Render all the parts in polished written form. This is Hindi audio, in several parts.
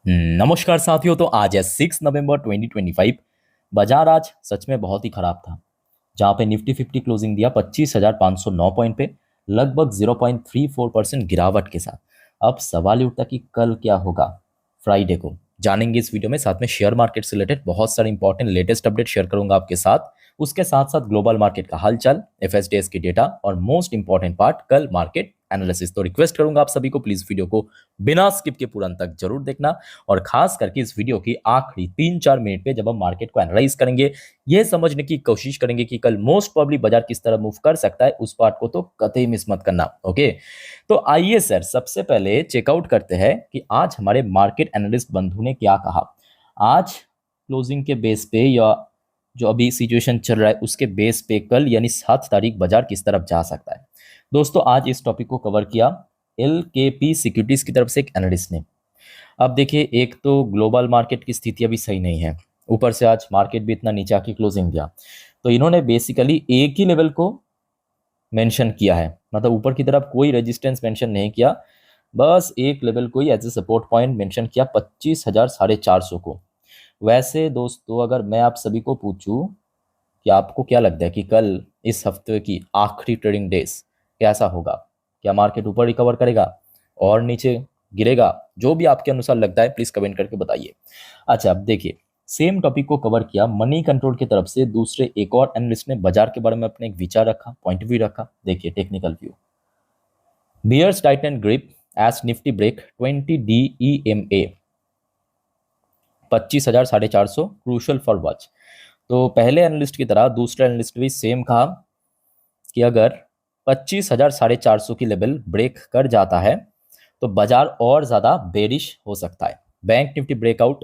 नमस्कार साथियों। तो आज है 6 नवंबर 2025। बाजार आज सच में बहुत ही खराब था, जहां पे निफ्टी 50 क्लोजिंग दिया 25,509 पॉइंट पे, लगभग 0.34% गिरावट के साथ। अब सवाल ये उठता कि कल क्या होगा, फ्राइडे को जानेंगे इस वीडियो में। साथ में शेयर मार्केट से रिलेटेड बहुत सारे इंपॉर्टेंट लेटेस्ट अपडेट शेयर करूंगा आपके साथ। उसके साथ साथ ग्लोबल मार्केट का हालचाल, एफएसडीएस की डेटा और मोस्ट इंपॉर्टेंट पार्ट कल मार्केट एनालिसिस। तो रिक्वेस्ट करूंगा आप सभी को, प्लीज वीडियो को बिना स्किप के पूरा अंत तक जरूर देखना। और खास करके इस वीडियो की आखिरी 3-4 मिनट पे जब हम मार्केट को एनालाइज करेंगे, यह समझने की कोशिश करेंगे कि कल मोस्ट प्रोबेबली बाजार किस तरह मूव कर सकता है, उस पार्ट को तो कतई मिस मत करना। ओके, तो आइए सर सबसे पहले चेकआउट करते हैं कि आज हमारे मार्केट एनालिस्ट बंधु ने क्या कहा। आज क्लोजिंग के बेस पे या जो अभी सिचुएशन चल रहा है उसके बेस पे कल यानी 7 तारीख बाजार किस तरफ जा सकता है। दोस्तों आज इस टॉपिक को कवर किया LKP सिक्योरिटीज की तरफ से एक एनालिस्ट ने। अब देखिए, एक तो ग्लोबल मार्केट की स्थिति अभी सही नहीं है, ऊपर से आज मार्केट भी इतना नीचे आके क्लोजिंग दिया, तो इन्होंने बेसिकली एक ही लेवल को मेंशन किया है, मतलब ऊपर की तरफ कोई रेजिस्टेंस मेंशन नहीं किया, बस एक लेवल को ही as a support point mention किया 25,450 को। वैसे दोस्तों अगर मैं आप सभी को पूछूं कि आपको क्या लगता है कि कल इस हफ्ते की आखिरी ट्रेडिंग डेज कैसा होगा, क्या मार्केट ऊपर रिकवर करेगा और नीचे गिरेगा? जो भी आपके अनुसार लगता है प्लीज कमेंट करके बताइए। अच्छा, अब देखिए, सेम टॉपिक को कवर किया मनी कंट्रोल की तरफ से दूसरे एक और एनालिस्ट ने बाजार के बारे में अपने एक विचार रखा, पॉइंट ऑफ व्यू रखा। देखिए technical view, bears tighten grip as Nifty break 20 DEMA 25,450 crucial for watch. तो पहले एनालिस्ट की तरह दूसरे एनालिस्ट भी सेम कहा कि अगर 25,450 की लेवल ब्रेक कर जाता है तो बाजार और ज्यादा बेरिश हो सकता है। Bank Nifty breakout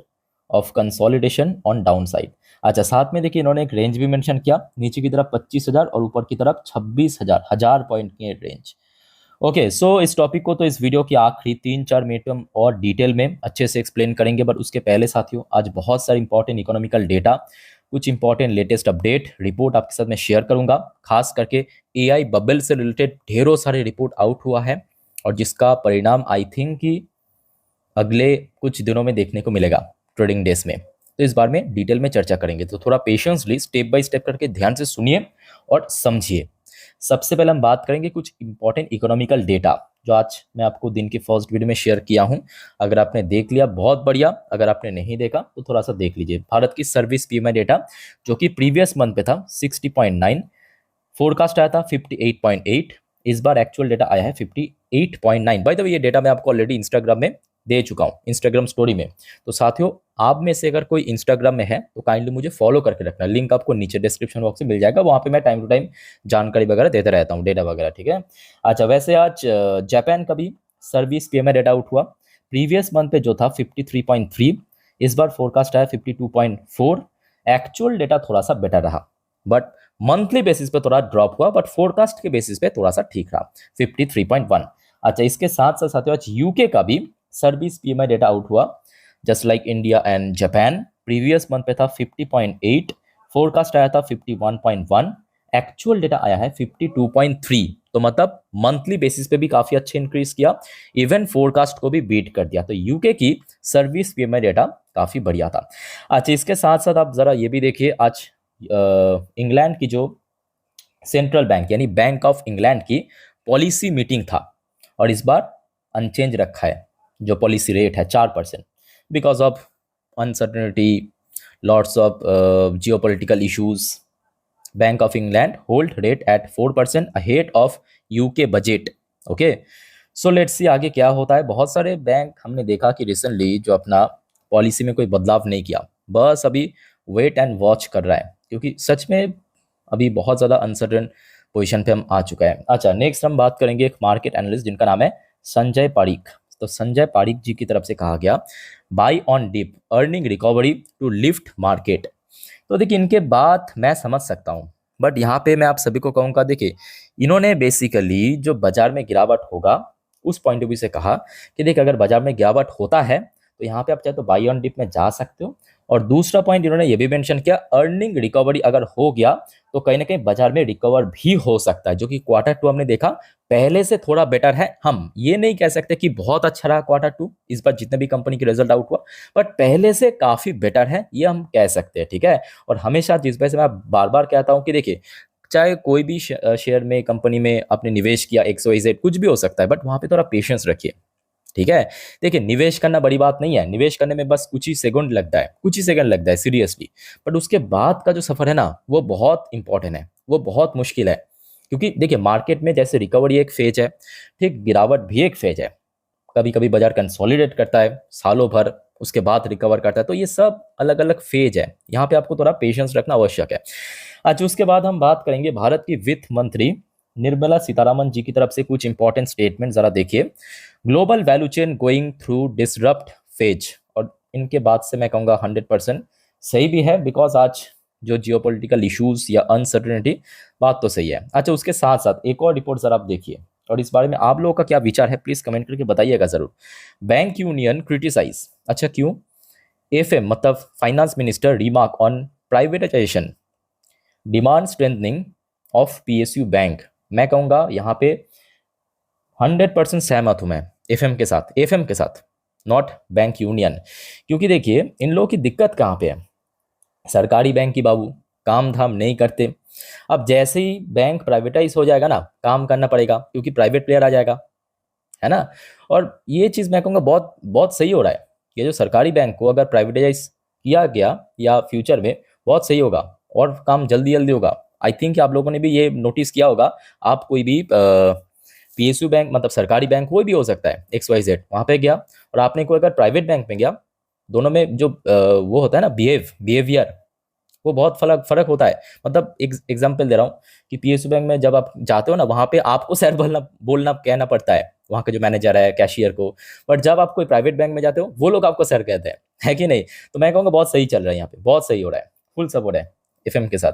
of consolidation on down side. अच्छा, साथ में देखिए इन्होंने एक रेंज भी मेंशन किया, नीचे की तरफ 25,000 और ऊपर की तरफ 26,000 पॉइंट की रेंज। ओके, सो इस टॉपिक को तो इस वीडियो की आखिरी 3-4 मिनट में हम और डिटेल में अच्छे से एक्सप्लेन करेंगे, बट उसके पहले साथियों आज बहुत सारे इंपॉर्टेंट इकोनॉमिकल डेटा, कुछ इंपॉर्टेंट लेटेस्ट अपडेट रिपोर्ट आपके साथ में शेयर करूंगा। खास करके AI बबल से रिलेटेड ढेरों सारे रिपोर्ट आउट हुआ है और जिसका परिणाम आई थिंक कि अगले कुछ दिनों में देखने को मिलेगा ट्रेडिंग डेज में। तो इस बार में डिटेल में चर्चा करेंगे, तो थोड़ा पेशेंसली स्टेप बाय स्टेप करके ध्यान से सुनिए और समझिए। सबसे पहले हम बात करेंगे कुछ इंपॉर्टेंट इकोनॉमिकल डेटा जो आज मैं आपको दिन की फर्स्ट वीडियो में शेयर किया हूं। अगर आपने देख लिया बहुत बढ़िया, अगर आपने नहीं देखा तो थोड़ा सा देख लीजिए। भारत की सर्विस PMI डेटा जो कि प्रीवियस मंथ पे था 60.9, फोरकास्ट आया था 58.8, इस बार एक्चुअल डेटा आया है 58.9। बाय द वे ये डेटा मैं आपको ऑलरेडी इंस्टाग्राम में दे चुका हूँ, इंस्टाग्राम स्टोरी में। तो साथियों आप में से अगर कोई इंस्टाग्राम में है तो काइंडली मुझे फॉलो करके रखना, लिंक आपको नीचे डिस्क्रिप्शन बॉक्स में मिल जाएगा, वहाँ पे मैं टाइम टू टाइम जानकारी वगैरह देता रहता हूँ, डेटा वगैरह, ठीक है। अच्छा, वैसे आज जापान का भी सर्विस PMI डेटा आउट हुआ। प्रीवियस मंथ पे जो था 53.3, इस बार फोरकास्ट आया 52.4। एक्चुअल डेटा थोड़ा सा बेटर रहा, बट मंथली बेसिस पे थोड़ा ड्रॉप हुआ, बट फोरकास्ट के बेसिस पे थोड़ा सा ठीक रहा 53.1। अच्छा, इसके साथ साथ साथियों आज यूके का भी सर्विस PMI डेटा आउट हुआ, just like India and Japan. Previous month पे था 50.8, फोरकास्ट आया था 51.1, एक्चुअल डेटा आया है 52.3। तो मतलब मंथली बेसिस पे भी काफी अच्छे इंक्रीज किया, इवन फोरकास्ट को भी बीट कर दिया। तो यूके की सर्विस PMI डेटा काफी बढ़िया था। अच्छा, इसके साथ साथ आप जरा ये भी देखिए, आज इंग्लैंड की जो सेंट्रल बैंक यानी बैंक ऑफ इंग्लैंड की पॉलिसी मीटिंग था और इस बार अनचेंज रखा है जो पॉलिसी रेट है 4%, because of uncertainty, lots of geopolitical issues. Bank of England hold rate at 4% ahead of UK budget. Okay, so let's see आगे क्या होता है। बहुत सारे बैंक हमने देखा कि रिसेंटली जो अपना पॉलिसी में कोई बदलाव नहीं किया, बस अभी वेट एंड वॉच कर रहा है, क्योंकि सच में अभी बहुत ज़्यादा अनसर्टन पोजीशन पे हम आ चुका है। अच्छा, नेक्स्ट हम बात करेंगे एक मार्केट एनालिस्ट जिनका नाम है संजय पारीक। तो संजय पारीक जी की तरफ से कहा गया buy on dip earning recovery to lift market. तो देखिए इनके बात मैं समझ सकता हूँ, बट यहाँ पे मैं आप सभी को कहूँगा, देखिए इन्होंने बेसिकली जो बाजार में गिरावट होगा उस पॉइंट ऑफ व्यू से कहा कि देखिए अगर बाजार में गिरावट होता है तो यहाँ पे आप चाहे तो बाय ऑन डिप में जा सकते हो। और दूसरा पॉइंट इन्होंने ये भी मेंशन किया, अर्निंग रिकवरी अगर हो गया तो कहीं ना कहीं बाजार में रिकवर भी हो सकता है, जो कि Q2 हमने देखा पहले से थोड़ा बेटर है। हम ये नहीं कह सकते कि बहुत अच्छा रहा Q2 इस बार जितने भी कंपनी की रिजल्ट आउट हुआ, बट पहले से काफी बेटर है, ये हम कह सकते हैं, ठीक है। और हमेशा जिस वजह से मैं बार बार कहता हूँ कि देखिए, चाहे कोई भी शेयर में, कंपनी में आपने निवेश किया, XYZ कुछ भी हो सकता है, बट वहां पे थोड़ा पेशेंस रखिए, ठीक है। देखिए, निवेश करना बड़ी बात नहीं है, निवेश करने में बस कुछ ही सेकंड लगता है, कुछ ही सेकंड लगता है सीरियसली। बट उसके बाद का जो सफर है ना, वो बहुत इंपॉर्टेंट है, वो बहुत मुश्किल है। क्योंकि देखिए, मार्केट में जैसे रिकवरी एक फेज है, ठीक, गिरावट भी एक फेज है। कभी कभी बाजार कंसोलिडेट करता है सालों भर, उसके बाद रिकवर करता है, तो ये सब अलग अलग फेज है। यहाँ पे आपको थोड़ा पेशेंस रखना आवश्यक है। अच्छा, उसके बाद हम बात करेंगे भारत की वित्त मंत्री निर्मला सीतारामन जी की तरफ से कुछ इंपॉर्टेंट स्टेटमेंट जरा देखिए। Global value chain going through disrupt phase, और इनके बाद से मैं कहूँगा 100% सही भी है, बिकॉज आज जो जियोपॉलिटिकल इश्यूज या अनसर्टेनिटी, बात तो सही है। अच्छा, उसके साथ साथ एक और रिपोर्ट जरा आप देखिए, और इस बारे में आप लोगों का क्या विचार है, प्लीज कमेंट करके बताइएगा जरूर। बैंक यूनियन क्रिटिसाइज, अच्छा क्यों? एफएम मतलब finance minister remark on privatisation, demand strengthening of PSU bank. मैं कहूंगा यहाँ पे 100% सहमत हूं मैं एफएम के साथ, एफएम के साथ, नॉट बैंक यूनियन। क्योंकि देखिए, इन लोगों की दिक्कत कहाँ पे है? सरकारी बैंक की बाबू काम धाम नहीं करते। अब जैसे ही बैंक प्राइवेटाइज हो जाएगा ना, काम करना पड़ेगा, क्योंकि प्राइवेट प्लेयर आ जाएगा, है ना। और ये चीज मैं कहूँगा बहुत बहुत सही हो रहा है। ये जो सरकारी बैंक को अगर प्राइवेटाइज किया गया या फ्यूचर में, बहुत सही होगा और काम जल्दी जल्दी होगा। आई थिंक आप लोगों ने भी ये नोटिस किया होगा। आप कोई भी पीएसयू बैंक मतलब सरकारी बैंक कोई भी हो सकता है, XYZ, वहां पे गया, और आपने कोई अगर प्राइवेट बैंक में गया, दोनों में जो वो होता है ना, बिहेवियर, वो बहुत फर्क फर्क होता है। मतलब एक एग्जांपल दे रहा हूँ कि पीएसयू बैंक में जब आप जाते हो ना, वहां पे आपको सर बोलना बोलना कहना पड़ता है वहां के जो मैनेजर है, कैशियर को। बट जब आप कोई प्राइवेट बैंक में जाते हो, वो लोग आपको सर कहते हैं, है कि नहीं? तो मैं कहूँगा बहुत सही चल रहा है यहाँ पे, बहुत सही हो रहा है, फुल सपोर्ट है एफएम के साथ।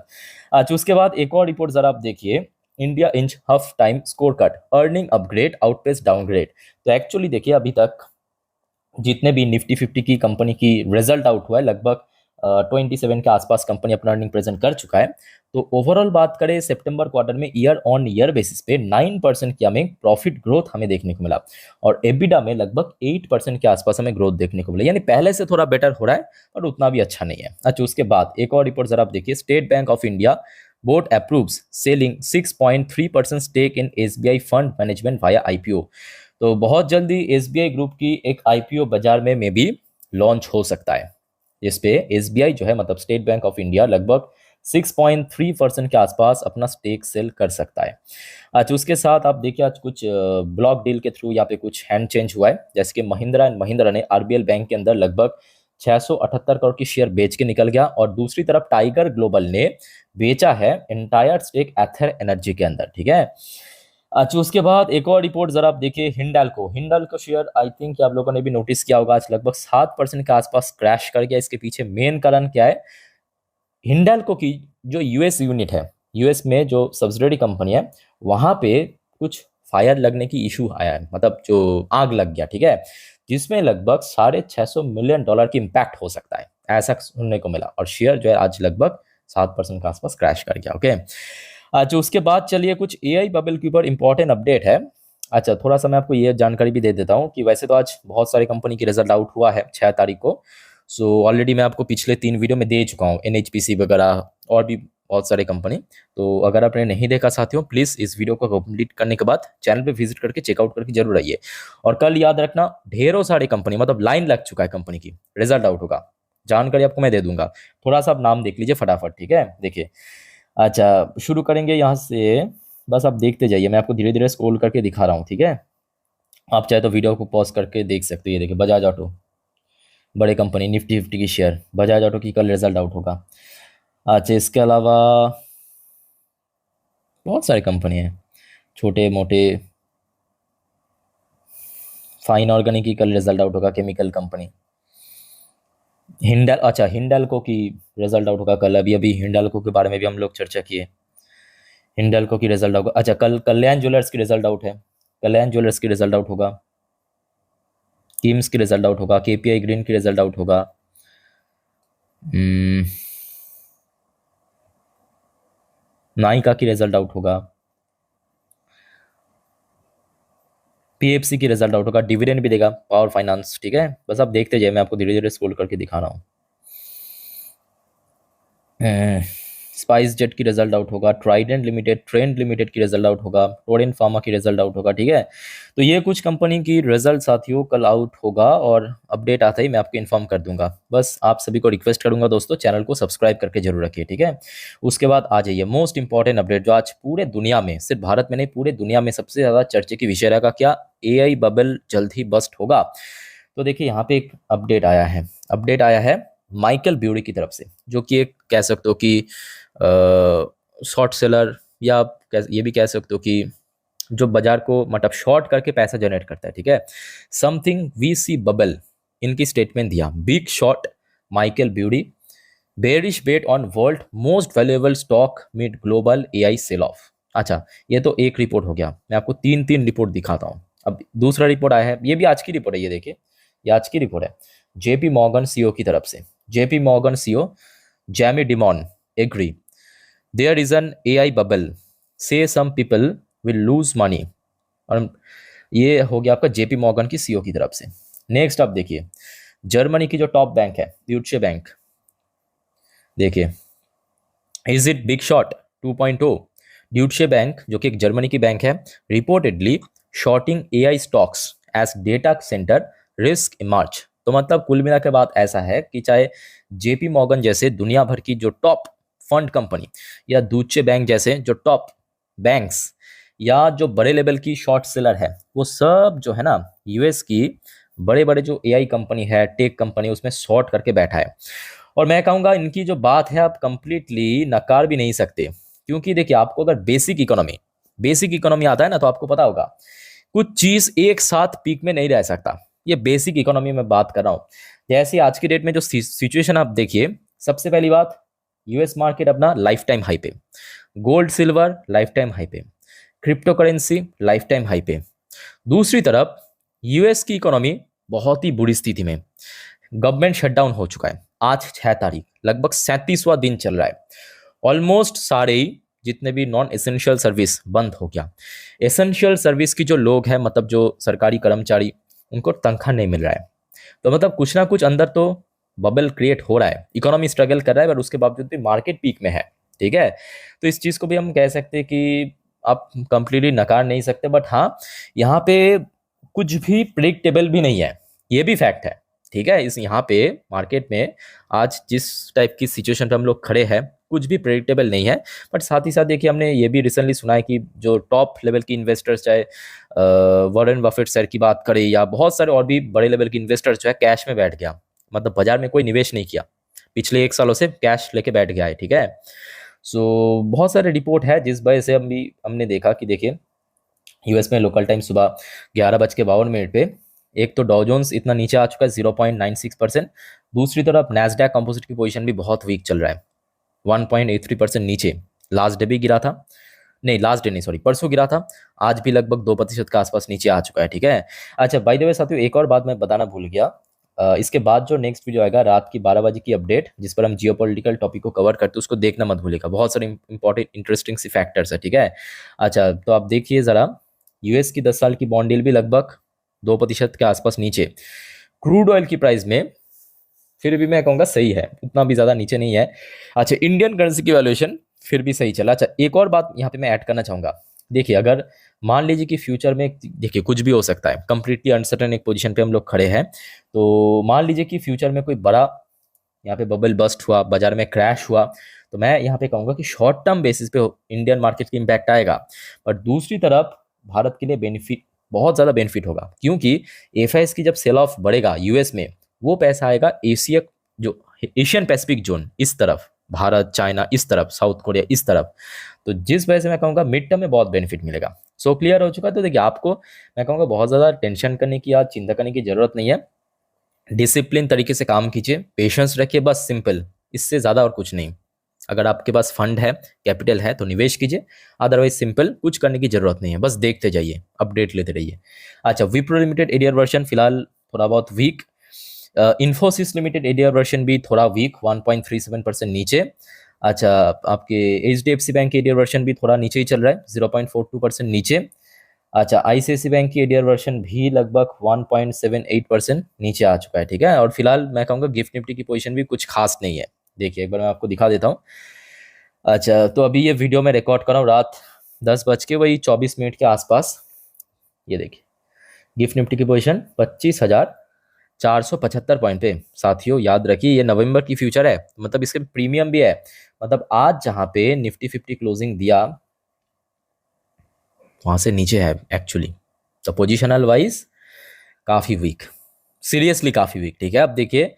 अच्छा, उसके बाद एक और रिपोर्ट जरा आप देखिए। India Inc's half time scorecard, earning upgrade outpace downgrade. तो एक्चुअली देखिए, अभी तक जितने भी निफ्टी 50 की कंपनी की रिजल्ट आउट हुआ है, लगभग 27 के आसपास कंपनी अपना अर्निंग प्रेजेंट कर चुका है। तो ओवरऑल बात करें, सितंबर क्वार्टर में ईयर ऑन ईयर बेसिस पे 9% की हमें प्रॉफिट ग्रोथ हमें देखने को मिला, और एबिडा में लगभग 8% के आसपास हमें ग्रोथ देखने को मिला। यानी पहले से थोड़ा बेटर हो रहा है, और उतना भी अच्छा नहीं है। अच्छा, उसके बाद एक और रिपोर्ट जरा आप देखिए। State Bank of India board approves selling 6.3% stake in SBI fund management via IPO. तो बहुत जल्दी एसबीआई ग्रुप की एक आईपीओ बाजार में भी लॉन्च हो सकता है, जिस पे एसबीआई जो है मतलब स्टेट बैंक ऑफ इंडिया लगभग 6.3% के आसपास अपना स्टेक सेल कर सकता है। आज उसके साथ आप देखिए, आज कुछ ब्लॉक डील के थ्रू यहाँ पे कुछ हैंड चेंज हुआ है, जैसे कि महिंद्रा एंड महिंद्रा ने आरबीएल बैंक के अंदर लगभग 678 करोड़ की शेयर बेच के निकल गया, और दूसरी तरफ टाइगर ग्लोबल ने बेचा है एंटायर स्टेक एथर एनर्जी के अंदर, ठीक है। अच्छा, उसके बाद एक और रिपोर्ट जरा आप देखिए। Hindalco, Hindalco share I think आप लोगों ने भी नोटिस किया होगा, आज लगभग 7% के आसपास क्रैश कर गया। इसके पीछे मेन कारण क्या है? हिंडाल्को की जो यूएस यूनिट है, यूएस में जो सब्सिडरी कंपनी है, वहां पे कुछ फायर लगने की इशू आया है, मतलब जो आग लग गया, ठीक है, जिसमें लगभग $650 मिलियन की इम्पैक्ट हो सकता है, ऐसा सुनने को मिला। और शेयर जो है आज लगभग 7% के आसपास क्रैश कर गया। ओके, अच्छा, उसके बाद चलिए कुछ एआई बबल के ऊपर इंपॉर्टेंट अपडेट है। अच्छा, थोड़ा सा मैं आपको ये जानकारी भी दे देता हूँ कि वैसे तो आज बहुत सारी कंपनी की रिजल्ट आउट हुआ है 6 तारीख को। सो ऑलरेडी मैं आपको पिछले 3 वीडियो में दे चुका हूँ, एनएचपीसी वगैरह और भी बहुत सारे कंपनी। तो अगर आपने नहीं देखा साथियों, प्लीज़ इस वीडियो को कंप्लीट करने के बाद चैनल पे विजिट करके चेकआउट करके जरूर आइए। और कल याद रखना, ढेरों सारी कंपनी, मतलब लाइन लग चुका है कंपनी की, रिजल्ट आउट होगा, जानकारी आपको मैं दे दूंगा। थोड़ा सा आप नाम देख लीजिए फटाफट, ठीक है। देखिए, अच्छा शुरू करेंगे यहाँ से, बस आप देखते जाइए, मैं आपको धीरे धीरे स्क्रॉल करके दिखा रहा हूँ, ठीक है। आप चाहे तो वीडियो को पॉज करके देख सकते हो। ये देखिए, बजाज ऑटो, बड़े कंपनी, निफ्टी 50 की शेयर, बजाज ऑटो की कल रिजल्ट आउट होगा। अच्छा, इसके अलावा बहुत सारी कंपनी हैं, छोटे मोटे। फाइन ऑर्गेनिक की कल रिजल्ट आउट होगा, केमिकल कंपनी। हिंडल, अच्छा हिंडाल्को की रिजल्ट आउट होगा कल, अभी अभी हिंडाल्को के बारे में भी हम लोग चर्चा किए। हिंडाल्को की रिजल्ट आउट, अच्छा कल कल्याण ज्वेलर्स की रिजल्ट आउट है, कल्याण ज्वेलर्स की रिजल्ट आउट होगा। किम्स की रिजल्ट आउट होगा, केपीआई ग्रीन की रिजल्ट आउट होगा। हम्म, नाइका की रिजल्ट आउट होगा। पीएफसी की रिजल्ट आउट होगा, डिविडेंड भी देगा पावर फाइनेंस, ठीक है। बस आप देखते जाइए, मैं आपको धीरे धीरे स्क्रॉल करके दिखा रहा हूँ। स्पाइस जेट की रिजल्ट आउट होगा, ट्राइडेंट लिमिटेड, ट्रेंड लिमिटेड की रिजल्ट आउट होगा, टोरेंट फार्मा की रिजल्ट आउट होगा, ठीक है। तो ये कुछ कंपनी की रिजल्ट साथियों कल आउट होगा, और अपडेट आता ही मैं आपको इन्फॉर्म कर दूंगा। बस आप सभी को रिक्वेस्ट करूंगा दोस्तों, चैनल को सब्सक्राइब करके जरूर रखिए, ठीक है। उसके बाद आ जाइए मोस्ट इंपॉर्टेंट अपडेट, जो आज पूरे दुनिया में, सिर्फ भारत में नहीं पूरे दुनिया में सबसे ज़्यादा चर्चे की विषय रहेगा, क्या एआई बबल जल्द ही बस्ट होगा। तो देखिए यहाँ पे एक अपडेट आया है माइकल ब्यूरी की तरफ से, जो कि एक कह सकते हो कि शॉर्ट सेलर, या ये भी कह सकते हो कि जो बाजार को मतलब शॉर्ट करके पैसा जनरेट करता है, ठीक है। समथिंग वी सी बबल, इनकी स्टेटमेंट दिया, Big Short Michael Burry, bearish bet on world most valuable stock mid global AI sell off. अच्छा, ये तो एक रिपोर्ट हो गया, मैं आपको तीन तीन रिपोर्ट दिखाता हूँ। अब दूसरा रिपोर्ट आया है, ये भी आज की रिपोर्ट है, ये देखिए, ये आज की रिपोर्ट है, जेपी मॉर्गन सीईओ की तरफ से। JP Morgan CEO Jamie Dimon agree there is an AI bubble, says some people will lose money. और ये हो गया आपका जेपी मॉर्गन की सीईओ की तरफ से। नेक्स्ट आप देखिए, जर्मनी की जो टॉप बैंक है ड्यूट्शे बैंक, देखिए, is it big short 2.0। Deutsche bank जो कि एक जर्मनी की बैंक है, reportedly shorting AI stocks as data centre risk emerge. तो मतलब कुल मिला के बात ऐसा है कि चाहे जेपी मॉर्गन जैसे दुनिया भर की जो टॉप फंड कंपनी, या दूचे बैंक जैसे जो टॉप बैंक्स, या जो बड़े लेवल की शॉर्ट सेलर है, वो सब जो है ना यूएस की बड़े बड़े जो एआई कंपनी है, टेक कंपनी, उसमें शॉर्ट करके बैठा है। और मैं कहूँगा इनकी जो बात है आप कंप्लीटली नकार भी नहीं सकते, क्योंकि देखिए आपको अगर बेसिक इकोनॉमी आता है ना, तो आपको पता होगा कुछ चीज एक साथ पीक में नहीं रह सकता। ये बेसिक इकोनॉमी में बात कर रहा हूँ। जैसे आज की डेट में जो सिचुएशन आप देखिए, सबसे पहली बात, यूएस मार्केट अपना लाइफ टाइम हाई पे, gold silver lifetime high पे, cryptocurrency lifetime high पे। दूसरी तरफ यूएस की इकोनॉमी बहुत ही बुरी स्थिति में, गवर्नमेंट शटडाउन हो चुका है, आज 6 तारीख, लगभग 37वां दिन चल रहा है। ऑलमोस्ट सारे ही जितने भी नॉन एसेंशियल सर्विस बंद हो गया। एसेंशियल सर्विस की जो लोग हैं, मतलब जो सरकारी कर्मचारी, उनको तनख्वाह नहीं मिल रहा है। तो मतलब कुछ ना कुछ अंदर तो बबल क्रिएट हो रहा है, इकोनॉमी स्ट्रगल कर रहा है, पर उसके बावजूद भी मार्केट पीक में है, ठीक है। तो इस चीज़ को भी हम कह सकते हैं कि आप कंप्लीटली नकार नहीं सकते, बट हाँ, यहाँ पे कुछ भी प्रिडिक्टेबल भी नहीं है, ये भी फैक्ट है, ठीक है। इस यहाँ पे मार्केट में आज जिस टाइप की सिचुएशन पे हम लोग खड़े हैं, कुछ भी प्रेडिक्टेबल नहीं है। बट साथ ही साथ देखिए, हमने ये भी रिसेंटली सुना है कि जो टॉप लेवल की इन्वेस्टर्स, चाहे वॉरेन बफेट सर की बात करें, या बहुत सारे और भी बड़े लेवल के इन्वेस्टर्स जो है कैश में बैठ गया, मतलब बाजार में कोई निवेश नहीं किया, पिछले 1 सालों से कैश लेके बैठ गया है, ठीक है। सो बहुत सारे रिपोर्ट है जिस वजह से हमने देखा कि देखिए यूएस में लोकल टाइम सुबह 11:52 पे एक तो डॉ जोन्स इतना नीचे आ चुका है 0.96%। दूसरी तरफ नैस्डैक कंपोजिट की पोजीशन भी बहुत वीक चल रहा है, 1.83% नीचे। लास्ट डे भी गिरा था, नहीं लास्ट डे नहीं सॉरी, परसों गिरा था, आज भी लगभग 2% के आसपास नीचे आ चुका है, ठीक है। अच्छा, बाय द वे साथियों, एक और बात मैं बताना भूल गया, इसके बाद जो नेक्स्ट वीडियो आएगा रात की 12 बजे की अपडेट, जिस पर हम जियोपॉलिटिकल टॉपिक को कवर करते हैं, उसको देखना मत भूलिएगा, बहुत सारे इंपॉर्टेंट इंटरेस्टिंग सी फैक्टर्स है, ठीक है। अच्छा, तो आप देखिए ज़रा, यूएस की 10 साल की बॉन्ड डील भी लगभग 2% के आसपास नीचे। क्रूड ऑयल की प्राइस में फिर भी मैं कहूँगा सही है, उतना भी ज़्यादा नीचे नहीं है। अच्छा, इंडियन करेंसी की वैल्यूएशन फिर भी सही चला। अच्छा, एक और बात यहाँ पे मैं ऐड करना चाहूँगा, देखिए अगर मान लीजिए कि फ्यूचर में, देखिए कुछ भी हो सकता है, कंप्लीटली अनसर्टेन एक पोजीशन पे हम लोग खड़े हैं, तो मान लीजिए कि फ्यूचर में कोई बड़ा यहाँ पे बबल बस्ट हुआ, बाजार में क्रैश हुआ, तो मैं यहाँ पे कहूँगा कि शॉर्ट टर्म बेसिस पे इंडियन मार्केट की इम्पैक्ट आएगा। बट दूसरी तरफ भारत के लिए बेनिफिट, बहुत ज़्यादा बेनिफिट होगा, क्योंकि एफआईएस की जब सेल ऑफ बढ़ेगा यूएस में, वो पैसा आएगा एशिया, जो एशियन पैसिफिक जोन, इस तरफ भारत, चाइना इस तरफ, साउथ कोरिया इस तरफ। तो जिस वजह से मैं कहूँगा मिड टर्म में बहुत बेनिफिट मिलेगा। सो क्लियर हो चुका है। तो देखिए आपको मैं कहूँगा बहुत ज़्यादा टेंशन करने की या चिंता करने की जरूरत नहीं है, डिसिप्लिन तरीके से काम कीजिए, पेशेंस रखिए, बस सिंपल, इससे ज़्यादा और कुछ नहीं। अगर आपके पास फंड है, कैपिटल है, तो निवेश कीजिए, अदरवाइज सिंपल कुछ करने की जरूरत नहीं है, बस देखते जाइए, अपडेट लेते रहिए। अच्छा, विप्रो लिमिटेड एडीआर वर्जन फिलहाल थोड़ा बहुत weak, Infosys limited ADR version भी थोड़ा वीक, 1.37% नीचे। अच्छा, आपके एचडीएफसी बैंक के एडीआर वर्जन भी थोड़ा नीचे ही चल रहा है, 0.42% नीचे। अच्छा, आईसीआईसी बैंक की एडीआर वर्जन भी लगभग 1.78% नीचे आ चुका है, ठीक है। और फिलहाल मैं कहूँगा गिफ्ट निफ्टी की पोजीशन भी कुछ खास नहीं है। देखिए एक बार मैं आपको दिखा देता हूँ। अच्छा, तो अभी ये वीडियो मैं रिकॉर्ड कर रहा हूँ रात 10 बज के 24 मिनट के आसपास। ये देखिए गिफ्ट निफ्टी की पोजीशन 25,475 पॉइंट पे। साथियों याद रखिए ये नवंबर की फ्यूचर है, मतलब इसके प्रीमियम भी है। मतलब आज जहाँ पे निफ्टी 50 क्लोजिंग दिया वहां से नीचे है एक्चुअली। तो पोजिशनल वाइज काफी वीक, सीरियसली काफी वीक, ठीक है। अब देखिए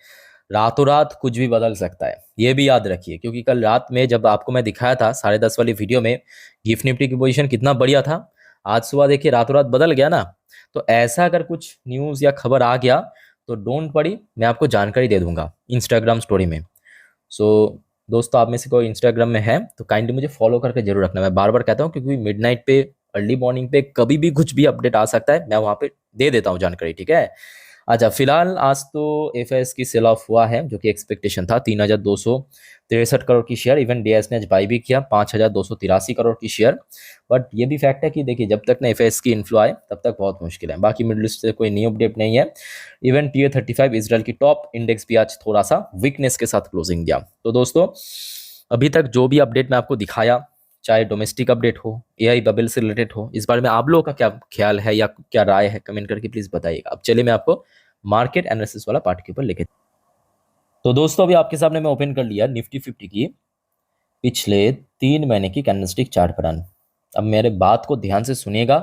रातों रात कुछ भी बदल सकता है, ये भी याद रखिए, क्योंकि कल रात में जब आपको मैं दिखाया था 10:30 वाली वीडियो में गिफ्ट निफ्टी की पोजीशन कितना बढ़िया था, आज सुबह देखिए रातों रात बदल गया ना। तो ऐसा अगर कुछ न्यूज़ या खबर आ गया तो डोंट वरी, मैं आपको जानकारी दे दूंगा इंस्टाग्राम स्टोरी में। सो दोस्तों आप में से कोई इंस्टाग्राम में है तो काइंडली मुझे फॉलो करके जरूर रखना। मैं बार बार कहता हूँ क्योंकि मिडनाइट पे, अर्ली मॉर्निंग पे कभी भी कुछ भी अपडेट आ सकता है, मैं वहाँ पे दे देता हूँ जानकारी, ठीक है। अच्छा, फिलहाल आज तो एफएस की सेल ऑफ हुआ है जो कि एक्सपेक्टेशन था 3,263 करोड़ की शेयर। इवन डीएस ने आज बाई भी किया 5,283 करोड़ की शेयर। बट ये भी फैक्ट है कि देखिए जब तक ना एफएस की इन्फ्लो आए तब तक बहुत मुश्किल है। बाकी मिडिल ईस्ट से कोई न्यू अपडेट नहीं है। इवन टीए 35 इसराइल की टॉप इंडेक्स भी आज थोड़ा सा वीकनेस के साथ क्लोजिंग दिया। तो दोस्तों अभी तक जो भी अपडेट मैं आपको दिखाया, चाहे डोमेस्टिक अपडेट हो, एआई बबल से रिलेटेड हो, इस बारे में आप लोगों का क्या ख्याल है या क्या राय है, कमेंट करके प्लीज बताइएगा। अब चलिए मैं आपको मार्केट एनालिसिस वाला पार्ट के ऊपर लेके। तो दोस्तों अभी आपके सामने मैं ओपन कर लिया निफ्टी 50 की पिछले 3 महीने की कैंडलस्टिक चार्ट पैटर्न। अब मेरे बात को ध्यान से सुनिएगा,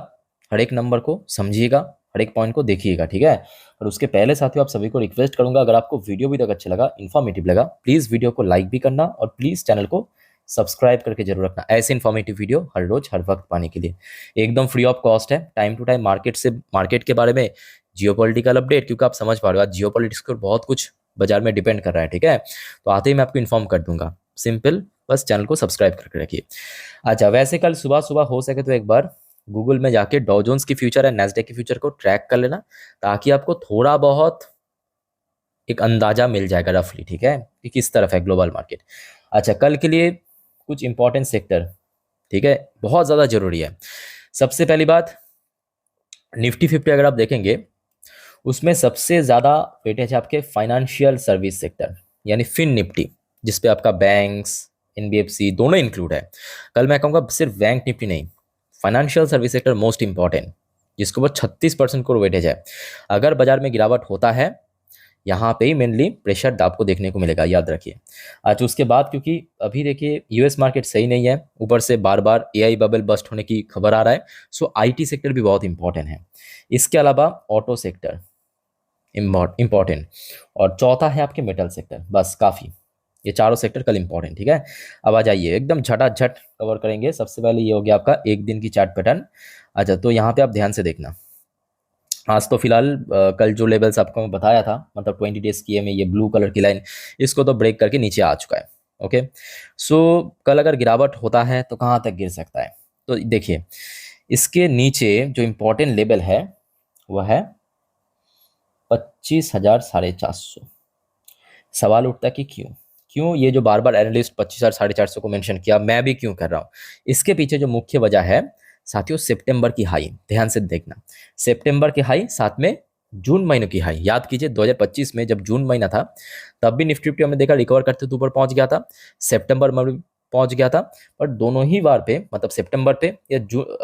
हर एक नंबर को समझिएगा, हर एक पॉइंट को देखिएगा, ठीक है। और उसके पहले साथियों आप सभी को रिक्वेस्ट करूंगा, अगर आपको वीडियो भी तक अच्छा लगा, इन्फॉर्मेटिव लगा, प्लीज वीडियो को लाइक भी करना और प्लीज चैनल को सब्सक्राइब करके जरूर रखना ऐसे इन्फॉर्मेटिव वीडियो हर रोज हर वक्त पाने के लिए। एकदम फ्री ऑफ कॉस्ट है, टाइम टू टाइम मार्केट के बारे में, जियोपॉलिटिकल अपडेट, क्योंकि आप समझ पा रहे हो आज जियोपॉलिटिक्स पर बहुत कुछ बाजार में डिपेंड कर रहा है, ठीक है। तो आते ही मैं आपको इन्फॉर्म कर दूंगा, सिंपल, बस चैनल को सब्सक्राइब करके रखिए। अच्छा, वैसे कल सुबह सुबह हो सके तो एक बार गूगल में जाके डॉ जोन्स की फ्यूचर है, नैस्डैक की फ्यूचर को ट्रैक कर लेना, ताकि आपको थोड़ा बहुत एक अंदाजा मिल जाएगा रफली, ठीक है, कि किस तरफ है ग्लोबल मार्केट। अच्छा, कल के लिए कुछ इंपॉर्टेंट सेक्टर, ठीक है, बहुत ज़्यादा जरूरी है। सबसे पहली बात, निफ्टी 50 अगर आप देखेंगे उसमें सबसे ज़्यादा वेटेज है आपके फाइनेंशियल सर्विस सेक्टर, यानी फिन निफ्टी, जिसपे आपका बैंक्स, एनबीएफसी दोनों इंक्लूड है। कल मैं कहूँगा सिर्फ बैंक निफ्टी नहीं, financial service sector most important, जिसके ऊपर 36% को वेटेज है। अगर बाजार में गिरावट होता है यहाँ पे ही मेनली प्रेशर आपको देखने को मिलेगा, याद रखिए। आज उसके बाद क्योंकि अभी देखिए यूएस मार्केट सही नहीं है, ऊपर से बार बार एआई बबल बस्ट होने की खबर आ रहा है, सो आईटी सेक्टर भी बहुत इंपॉर्टेंट है। इसके अलावा ऑटो सेक्टर इंपॉर्टेंट, और चौथा है आपके मेटल सेक्टर, बस काफ़ी, ये चारों सेक्टर कल इंपॉर्टेंट, ठीक है। अब आ जाइए एकदम झटाझट कवर करेंगे। सबसे पहले ये हो गया आपका एक दिन की चार्ट पैटर्न। अच्छा, तो यहाँ पे आप ध्यान से देखना, आज तो फिलहाल कल जो लेवल्स आपको मैं बताया था, मतलब 20 डेज की में ये ब्लू कलर की लाइन, इसको तो ब्रेक करके नीचे आ चुका है। ओके, सो कल अगर गिरावट होता है तो कहाँ तक गिर सकता है, तो देखिए इसके नीचे जो इंपॉर्टेंट लेवल है वह है 25,450। सवाल उठता है कि क्यों, ये जो बार बार एनालिस्ट 25,450 को मेंशन किया, मैं भी क्यों कर रहा हूँ। इसके पीछे जो मुख्य वजह है साथियों, सितंबर की हाई, ध्यान से देखना, सितंबर की हाई साथ में जून महीने की हाई। याद कीजिए 2025 में जब जून महीना था तब भी निफ्टी फिफ्टी हमने देखा रिकवर करते तो ऊपर पहुंच गया था, सितंबर में भी पहुंच गया था, पर दोनों ही बार पे, मतलब सितंबर पे या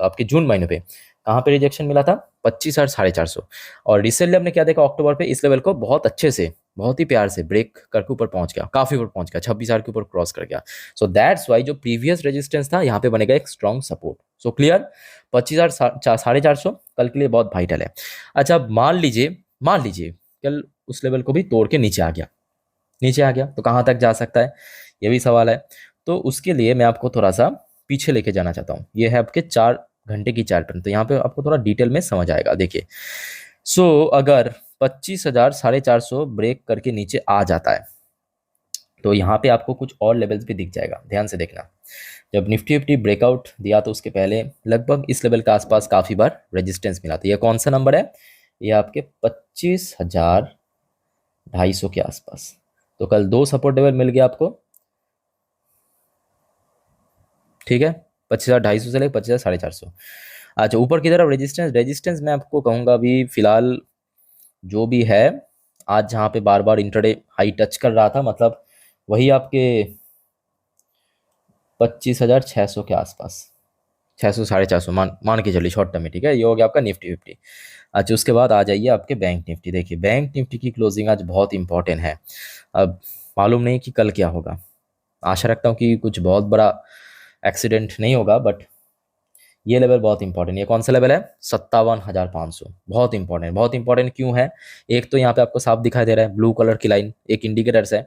आपके जून महीने पे कहाँ पे रिजेक्शन मिला था, 25,450। और रिसेंटली हमने क्या देखा, अक्टूबर पे इस लेवल को बहुत अच्छे से, बहुत ही प्यार से ब्रेक करके ऊपर पहुंच गया, काफी ऊपर पहुंच गया, 26,000 के ऊपर क्रॉस कर गया। सो दैट्स वाई जो प्रीवियस रेजिस्टेंस था यहाँ पे बनेगा एक स्ट्रॉन्ग सपोर्ट। सो क्लियर, 25,450 कल के लिए बहुत वाइटल है। अच्छा, मान लीजिए कल उस लेवल को भी तोड़ के नीचे आ गया, तो कहाँ तक जा सकता है, ये भी सवाल है। तो उसके लिए मैं आपको थोड़ा सा पीछे लेके जाना चाहता हूँ। ये है आपके 4 घंटे की चार्ट पैटर्न, तो यहाँ पे आपको थोड़ा डिटेल में समझ आएगा। देखिए, सो अगर 25,450 ब्रेक करके नीचे आ जाता है तो यहाँ पे आपको कुछ और लेवल्स भी दिख जाएगा, ध्यान से देखना। जब निफ्टी फिफ्टी ब्रेकआउट दिया तो उसके पहले लगभग इस लेवल के आसपास काफी बार रेजिस्टेंस मिला था। ये कौन सा नंबर है, ये आपके 25,250 के आसपास। तो कल 2 सपोर्ट लेवल मिल गया आपको, ठीक है, 25,250 से लेकर 25,450। अच्छा, ऊपर की तरफ रेजिस्टेंस, रेजिस्टेंस मैं आपको कहूँगा अभी फिलहाल जो भी है, आज जहाँ पे बार बार इंटरडे हाई टच कर रहा था, मतलब वही आपके 25,600 के आसपास, 600 450 मान मान के चलिए शॉर्ट टर्म में, ठीक है। ये हो गया आपका निफ्टी 50। अच्छा, उसके बाद आ जाइए आपके बैंक निफ्टी। देखिए बैंक निफ्टी की क्लोजिंग आज बहुत इंपॉर्टेंट है। अब मालूम नहीं कि कल क्या होगा, आशा रखता हूँ कि कुछ बहुत बड़ा एक्सीडेंट नहीं होगा, बट ये लेवल बहुत इंपॉर्टेंट है। ये कौन सा लेवल है? 57,500। बहुत इंपॉर्टेंट, बहुत इंपॉर्टेंट क्यों है? एक तो यहाँ पे आपको साफ दिखाई दे रहा है ब्लू कलर की लाइन, एक इंडिकेटर्स है।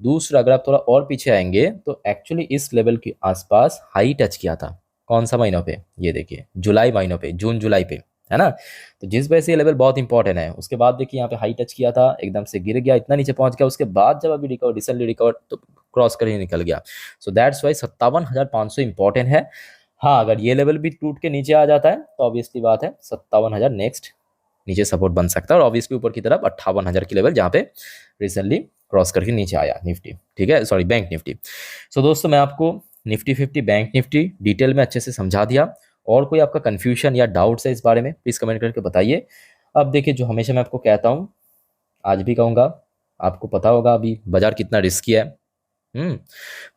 दूसरा, अगर आप थोड़ा और पीछे आएंगे तो एक्चुअली इस लेवल के आसपास हाई टच किया था। कौन सा महीनों पे? ये देखिए जुलाई महीनों पे, जून जुलाई पे, है ना। तो जिस वजह से ये लेवल बहुत इंपॉर्टेंट है। उसके बाद देखिए यहाँ पे हाई टच किया था, एकदम से गिर गया, इतना नीचे पहुंच गया, उसके बाद जब अभी रिकवर, रिसेंटली रिकवर, तो क्रॉस कर ही निकल गया। सो दैट्स वाई 57,500 इंपॉर्टेंट है। हाँ, अगर ये लेवल भी टूट के नीचे आ जाता है तो ऑब्वियसली बात है 57,000 नेक्स्ट नीचे सपोर्ट बन सकता है, और ऑब्वियसली ऊपर की तरफ 58,000 की लेवल जहाँ पे रिसेंटली क्रॉस करके नीचे आया निफ्टी, ठीक है, सॉरी बैंक निफ्टी। सो दोस्तों, मैं आपको निफ्टी 50 बैंक निफ्टी डिटेल में अच्छे से समझा दिया। और कोई आपका कन्फ्यूजन या डाउट्स है इस बारे में, प्लीज़ कमेंट करके बताइए। अब देखिए, जो हमेशा मैं आपको कहता हूँ, आज भी कहूँगा, आपको पता होगा अभी बाजार कितना रिस्की है,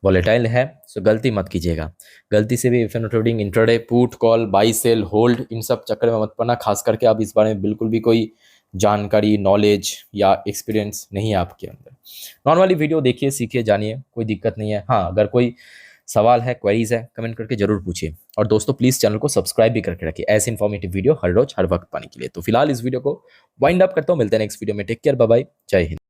वॉलेटाइल है। सो गलती मत कीजिएगा, गलती से भी F and trading, intraday, put call, buy sell hold, इन सब चक्कर में मत पड़ना। खास करके आप इस बारे में बिल्कुल भी कोई जानकारी, नॉलेज या एक्सपीरियंस नहीं है आपके अंदर। नॉर्मली वीडियो देखिए, सीखिए, जानिए, कोई दिक्कत नहीं है। हाँ, अगर कोई सवाल है, क्वेरीज है, कमेंट करके जरूर पूछिए। और दोस्तों प्लीज़ चैनल को सब्सक्राइब भी करके रखिए ऐसे इन्फॉर्मेटिव वीडियो हर रोज हर वक्त पाने के लिए। तो फिलहाल इस वीडियो को वाइंड अप करता हूँ, मिलते हैं नेक्स्ट वीडियो में। टेक केयर, बाय बाय, जय हिंद।